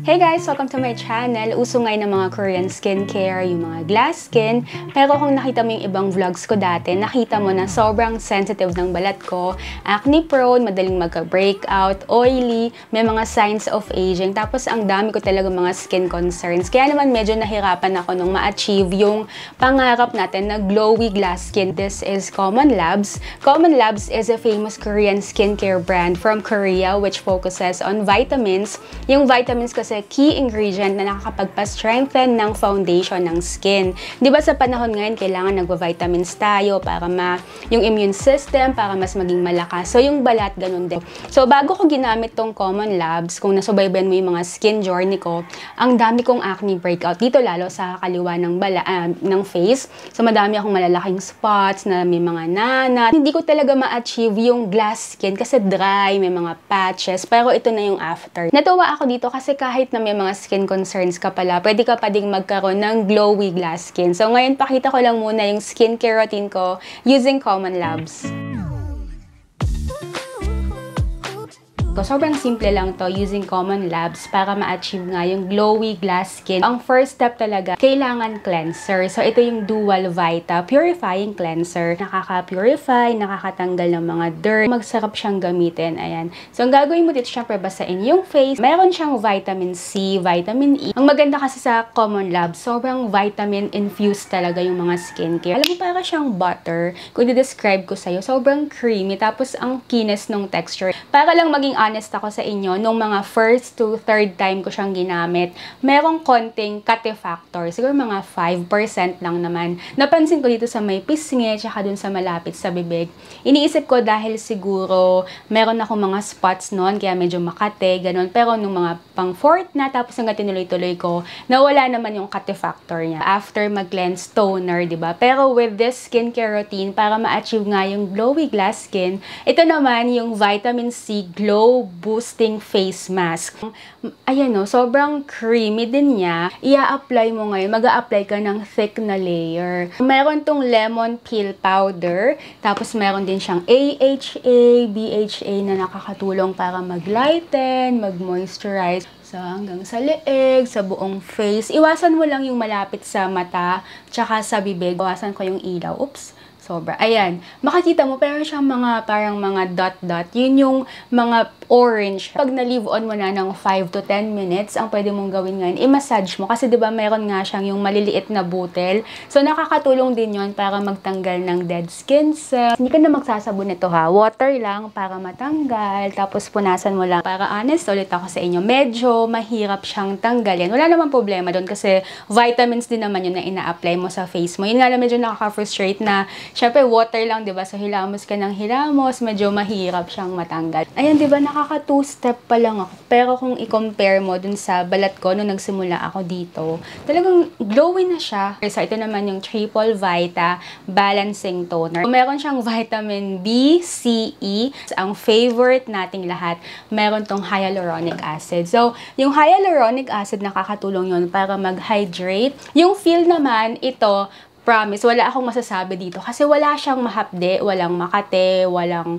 Hey guys! Welcome to my channel. Uso ngayon ng mga Korean skincare, yung mga glass skin. Pero kung nakita mo yung ibang vlogs ko dati, nakita mo na sobrang sensitive ng balat ko. Acne prone, madaling magka-breakout, oily, may mga signs of aging. Tapos ang dami ko talaga mga skin concerns. Kaya naman medyo nahirapan ako nung ma-achieve yung pangarap natin na glowy glass skin. This is Common Labs. Common Labs is a famous Korean skincare brand from Korea which focuses on vitamins. Yung vitamins kasi key ingredient na nakakapagpa-strengthen ng foundation ng skin. Di ba sa panahon ngayon, kailangan nagva-vitamins tayo para yung immune system, para mas maging malakas. So, yung balat, ganun din. So, bago ko ginamit tong Common Labs, kung nasubaybayan mo yung mga skin journey ko, ang dami kong acne breakout. Dito lalo sa kaliwa ng face. So, madami akong malalaking spots na may mga nanat. Hindi ko talaga ma-achieve yung glass skin kasi dry, may mga patches. Pero ito na yung after. Natuwa ako dito kasi kahit na may mga skin concerns ka pala, pwede ka pa ding magkaroon ng glowy glass skin. So ngayon, pakita ko lang muna yung skincare routine ko using Common Labs. Sobrang simple lang to using Common Labs para ma-achieve nga yung glowy glass skin. Ang first step talaga, kailangan cleanser. So, ito yung Dual Vita Purifying Cleanser. Nakaka-purify, nakakatanggal ng mga dirt. Magsarap siyang gamitin. Ayan. So, ang gagawin mo dito, syempre, basain yung face. Meron siyang vitamin C, vitamin E. Ang maganda kasi sa Common Labs, sobrang vitamin-infused talaga yung mga skincare. Alam mo, para siyang butter. Kung i-describe ko sa'yo, sobrang creamy. Tapos, ang keenness ng texture. Para lang maging honest ako sa inyo, nung mga first to third time ko siyang ginamit, merong konting kate factor. Siguro mga 5% lang naman. Napansin ko dito sa may pisngi, tsaka dun sa malapit sa bibig. Iniisip ko dahil siguro meron ako mga spots noon, kaya medyo makate, ganun. Pero nung mga pang fourth na, tapos hanggang tinuloy-tuloy ko, nawala naman yung kate factor niya. After mag-cleanse toner, diba? Pero with this skincare routine, para ma-achieve nga yung glowy glass skin, ito naman yung vitamin C Glow Boosting Face Mask. Ayan o, sobrang creamy din niya. Ia-apply mo ngayon. Mag-a-apply ka ng thick na layer. Meron tong lemon peel powder. Tapos meron din siyang AHA, BHA na nakakatulong para mag-lighten, mag-moisturize. So, hanggang sa leeg, sa buong face. Iwasan mo lang yung malapit sa mata, tsaka sa bibig. Iwasan ko yung ilaw. Oops. Sobra. Ayan. Makikita mo, pero siyang parang mga dot-dot. Yun yung mga orange. Pag na-leave on mo na ng 5 to 10 minutes, ang pwede mong gawin ngayon, i-massage mo. Kasi diba meron nga siyang yung maliliit na butel. So, nakakatulong din yon para magtanggal ng dead skin cells. Hindi ka na magsasabon nito ha. Water lang para matanggal. Tapos, punasan mo lang. Para honest, ulit ako sa inyo, medyo mahirap siyang tanggalin. Wala namang problema doon kasi vitamins din naman yun na ina-apply mo sa face mo. Yun nga lang medyo nakaka-frustrate na syempre, water lang, diba? So, hilamos ka ng hilamos, medyo mahirap siyang matanggal. Ayan, diba? Nakaka 2-step pa lang ako. Pero kung i-compare mo dun sa balat ko nung nagsimula ako dito, talagang glowy na siya. So, ito naman yung Triple Vita Balancing Toner. So, meron siyang vitamin B, C, E. Ang favorite nating lahat, meron tong hyaluronic acid. So, yung hyaluronic acid, nakakatulong yun para mag-hydrate. Yung feel naman, ito, promise, wala akong masasabi dito kasi wala siyang mahapde, walang makate, walang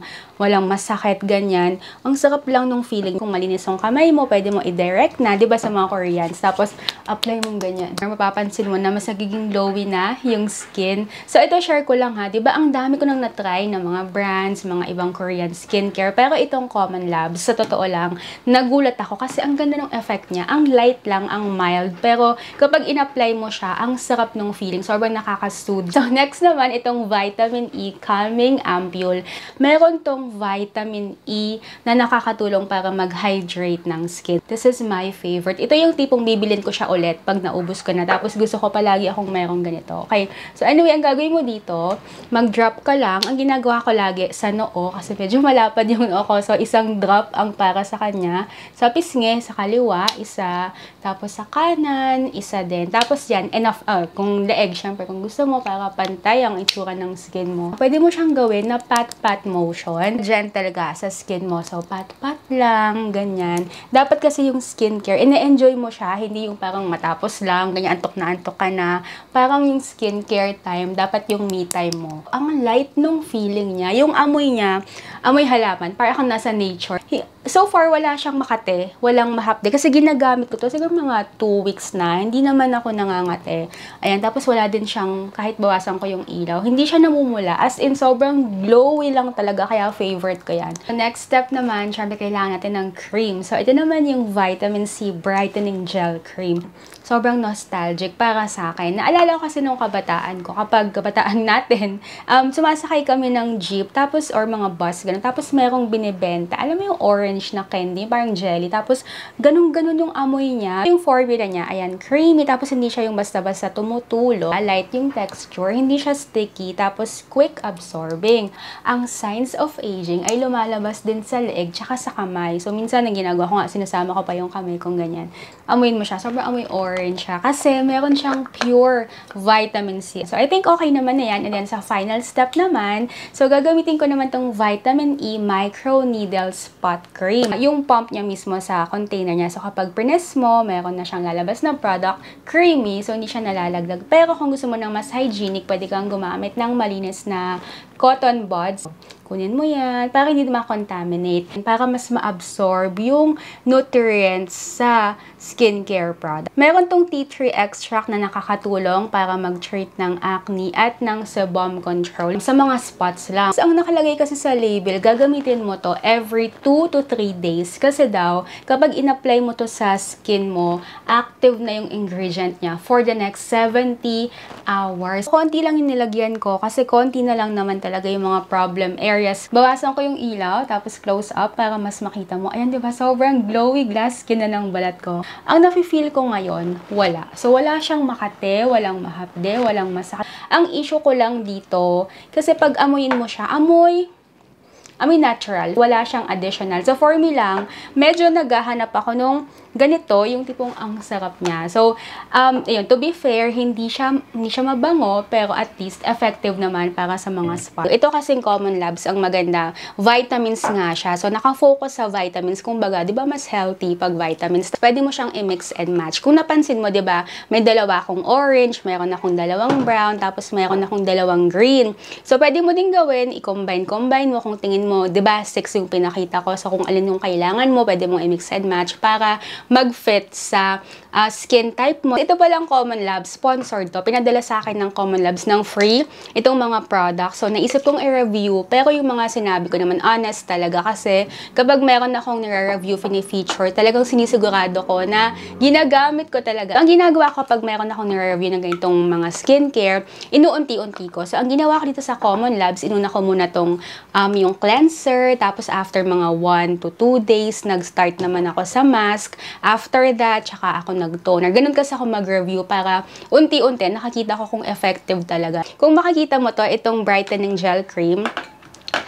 masakit, ganyan. Ang sarap lang nung feeling. Kung malinis ang kamay mo, pwede mo i-direct na, di ba sa mga Koreans? Tapos, apply mong ganyan. Mapapansin mo na mas nagiging glowy na yung skin. So, ito share ko lang ha, di ba? Ang dami ko nang na-try ng mga brands, mga ibang Korean skincare. Pero itong Common Labs, sa totoo lang, nagulat ako kasi ang ganda ng effect niya. Ang light lang, ang mild. Pero, kapag in-apply mo siya, ang sarap nung feeling. Sobrang nakaka-soothe. So, next naman, itong Vitamin E Calming Ampule. Meron tong vitamin E na nakakatulong para mag-hydrate ng skin. This is my favorite. Ito yung tipong bibilin ko siya ulit pag naubos ko na. Tapos gusto ko palagi akong merong ganito. Okay. So anyway, ang gagawin mo dito, mag-drop ka lang. Ang ginagawa ko lagi sa noo, kasi medyo malapad yung noo ko. So isang drop ang para sa kanya. Sa pisngi, sa kaliwa, isa. Tapos sa kanan, isa din. Tapos yan, enough. Kung leeg, syempre, kung gusto mo para pantay ang itsura ng skin mo, pwede mo siyang gawin na pat-pat motion. Gentle talaga sa skin mo. So, pat-pat lang, ganyan. Dapat kasi yung skincare, ine-enjoy mo siya, hindi yung parang matapos lang, ganyan, antok ka na. Parang yung skincare time, dapat yung me time mo. Ang light nung feeling niya, yung amoy niya, amoy halaman. Para kang nasa nature. So far, wala siyang makate. Walang mahapde. Kasi ginagamit ko to siguro mga 2 weeks na. Hindi naman ako nangangate. Ayan, tapos wala din siyang, kahit bawasan ko yung ilaw, hindi siya namumula. As in, sobrang glowy lang talaga. Kaya favorite ko yan. The next step naman, syempre kailangan natin ng cream. So, ito naman yung Vitamin C Brightening Gel Cream. Sobrang nostalgic para sa akin. Naalala ko kasi nung kabataan ko, kapag kabataan natin, sumasakay kami ng jeep, tapos, or mga bus, ganun. Tapos, merong binibenta. Alam mo yung orange na candy, parang jelly. Tapos, ganun-ganun yung amoy niya. Yung formula niya, ayan, creamy. Tapos, hindi siya yung basta-basta tumutulo. Light yung texture. Hindi siya sticky. Tapos, quick absorbing. Ang signs of aging ay lumalabas din sa leeg, tsaka sa kamay. So, minsan, ang ginagawa ko nga, sinasama ko pa yung kamay kong ganyan. Amoyin mo siya. Sobrang amoy orange siya. Kasi, meron siyang pure vitamin C. So, I think okay naman na yan. And then, sa final step naman, so, gagamitin ko naman tong Vitamin E Micro Needle Spot Cream. Yung pump niya mismo sa container niya. So, kapag prines mo, meron na siyang lalabas na product. Creamy. So, hindi siya nalalaglag. Pero, kung gusto mo ng mas hygienic, pwede kang gumamit ng malinis na cotton buds. Kunin mo yan para hindi ma-contaminate. Para mas ma-absorb yung nutrients sa skincare product. Meron tong tea tree extract na nakakatulong para mag-treat ng acne at ng sebum control sa mga spots lang. So, ang nakalagay kasi sa label, gagamitin mo to every 2 to 3 days. Kasi daw, kapag in-apply mo to sa skin mo, active na yung ingredient niya for the next 70 hours. Konti lang yung nilagyan ko kasi konti na lang naman talaga yung mga problem areas. Bawasan ko yung ilaw, tapos close up para mas makita mo. Ayan, diba? Sobrang glowy glass skin na ng balat ko. Ang nafe-feel ko ngayon, wala. So, wala siyang makate, walang mahapde, walang masakit. Ang issue ko lang dito, kasi pag amoyin mo siya, amoy natural. Wala siyang additional. So, for me lang, medyo naghahanap ako nung ganito, yung tipong ang sarap niya. So, ayun, to be fair, hindi siya mabango, pero at least effective naman para sa mga spa. Ito kasing Common Labs, ang maganda, vitamins nga siya. So, nakafocus sa vitamins. Kumbaga, di ba mas healthy pag vitamins? Pwede mo siyang i-mix and match. Kung napansin mo, di ba, may dalawa akong orange, mayroon akong dalawang brown, tapos mayroon akong dalawang green. So, pwede mo din gawin, i-combine mo kung tingin mo, di ba, 6 yung pinakita ko. So, kung alin yung kailangan mo, pwede mong i-mix and match para mag-fit sa skin type mo. Ito palang Common Labs, sponsored to. Pinadala sa akin ng Common Labs ng free itong mga products. So, naisip kong i-review. Pero yung mga sinabi ko naman, honest talaga. Kasi, kapag meron akong nire-review, fini-feature, talagang sinisigurado ko na ginagamit ko talaga. Ang ginagawa ko kapag meron akong nire-review ng ganitong mga skincare, inuunti-unti ko. So, ang ginawa ko dito sa Common Labs, inuna ko muna tong yung cleanser. Tapos, after mga 1 to 2 days, nag-start naman ako sa mask. After that, tsaka ako nag-toner. Ganun kasi ako mag-review para unti-unti nakakita ko kung effective talaga. Kung makikita mo to, itong brightening gel cream,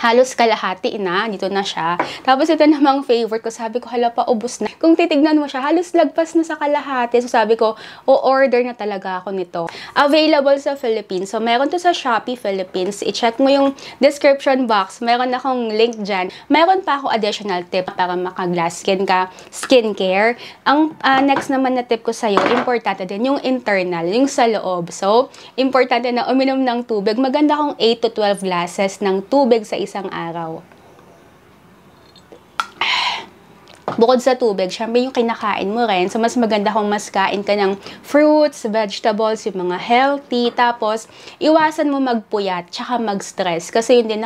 halos kalahati na, dito na siya. Tapos ito namang favorite ko, sabi ko, hala pa, ubos na. Kung titignan mo siya, halos lagpas na sa kalahati. So sabi ko, o-order na talaga ako nito. Available sa Philippines. So meron to sa Shopee Philippines. I-check mo yung description box. Meron akong link dyan. Meron pa ako additional tip para maka-glass skin ka, skincare. Ang next naman na tip ko sa'yo, importante din yung internal, yung sa loob. So, importante na uminom ng tubig. Maganda kung 8 to 12 glasses ng tubig sa isang araw. Bukod sa tubig, syempre yung kinakain mo rin. So, mas maganda kung mas kain ka ng fruits, vegetables, yung mga healthy. Tapos, iwasan mo magpuyat, tsaka mag-stress. Kasi yun din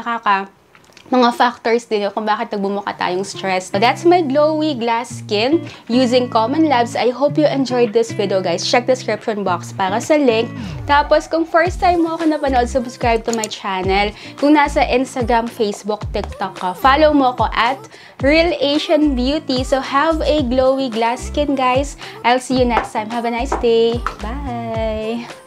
mga factors din kung bakit nagbumuka tayong stress. So, that's my glowy glass skin using Common Labs. I hope you enjoyed this video, guys. Check description box para sa link. Tapos, kung first time mo ako napanood, subscribe to my channel. Kung nasa Instagram, Facebook, TikTok ka, follow mo ako at Real Asian Beauty. So, have a glowy glass skin, guys. I'll see you next time. Have a nice day. Bye!